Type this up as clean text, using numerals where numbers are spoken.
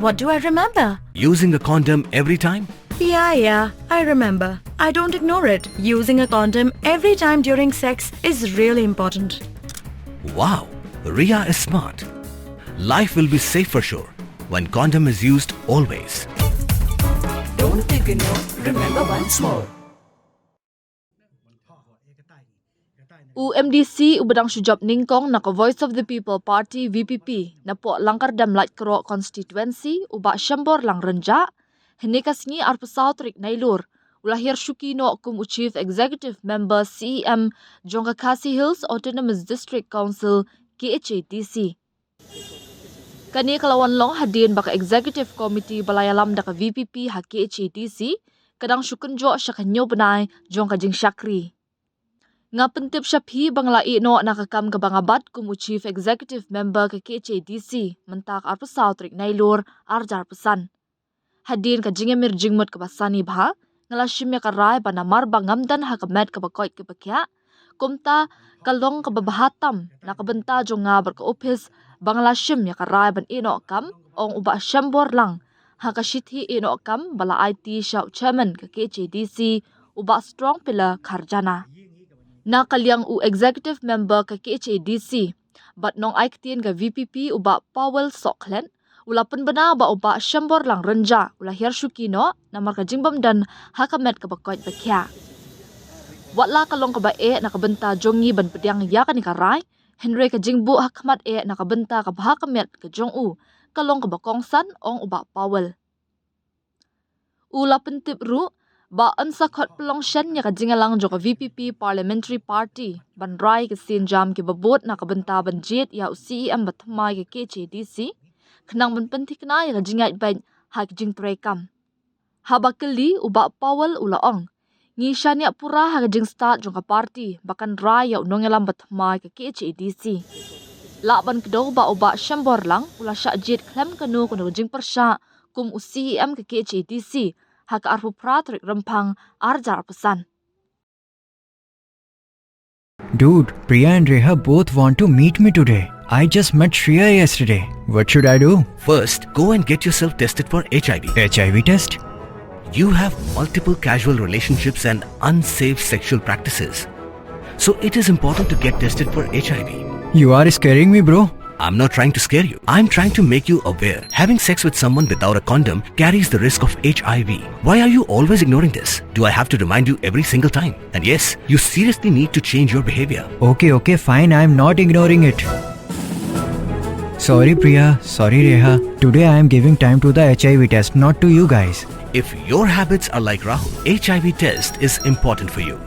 What do I remember? Using a condom every time? Yeah, I remember. I don't ignore it. Using a condom every time during sex is really important. Wow, Ria is smart. Life will be safe for sure when condom is used always. Don't ignore, remember once more. UMDC ubadang sujab ningkong naka Voice of the People Party VPP na po langkar dam light kero constituency uba syambor lang renja henekas ngi arpasaw trik nailur ulah hiar shuki no kum Chief Executive Member CEM Jonga Khasi Hills Autonomous District Council KHADC. Kani kalawan long hadien baka Executive Committee balayalam daka VPP ha KHADC kadang syukunjo siya kanyo bnai Jonga jing syakri. Nga pentip syaphi banglai no nakakam ka bangabat kumu Chief Executive Member ke KHADC mentak arpasaw trik nailur arjar pesan. Hadin ka jingemir jingmut ka basani bha ngalashim ya karai banamar bangamdan ha kamet ka koit ka khiah kumta kalong ka babahatam nakabenta jonga bar ka office banglashim ya karai ban ino kam ong uba syambor lang ha ka shithi ino kam bala IT shaw chairman ka KHADC uba strong pillar kharjana. Na kalyang executive member ka KHADC but nong aiktin ka VPP uba Powell Soklen ulapan bana ba uba syambor lang renja ulah hiar shuki no na marka jingbam dan hakamet ka bakoit khiah. Watla kalong ka ba nakabenta jongi ban pediang ya ka ni karai Henry ka jingbu hakmat nakabenta ka hakamet ka jongu kalong ka bakongsan ong uba Powell. Ulapan tip ru ba ansa khot pelong shen ya kajingalang jo ka VPP Parliamentary Party banrai ke sinjam ke babot na kabenta banjit ya CEM batmai ke KHADC khnang ban penthi kana ya kajingai ban ha jing trekam habakeli uba Powell ulaong ngi shania pura ha jing start jo ka party bakan rai ya nongelam batmai ke KHADC laban kedo ba uba syambor lang ula syajit klem kanu kono jing persya kum CEM ke KHADC hak arfu pratrik rempang arjar pesan. Dude, Priya and Reha both want to meet me today. I just met Shriya yesterday. What should I do? First, go and get yourself tested for HIV. HIV test? You have multiple casual relationships and unsafe sexual practices. So it is important to get tested for HIV. You are scaring me, bro. I'm not trying to scare you. I'm trying to make you aware. Having sex with someone without a condom carries the risk of HIV. Why are you always ignoring this? Do I have to remind you every single time? And yes, you seriously need to change your behavior. Okay, fine. I'm not ignoring it. Sorry, Priya. Sorry, Reha. Today I am giving time to the HIV test, not to you guys. If your habits are like Rahul, HIV test is important for you.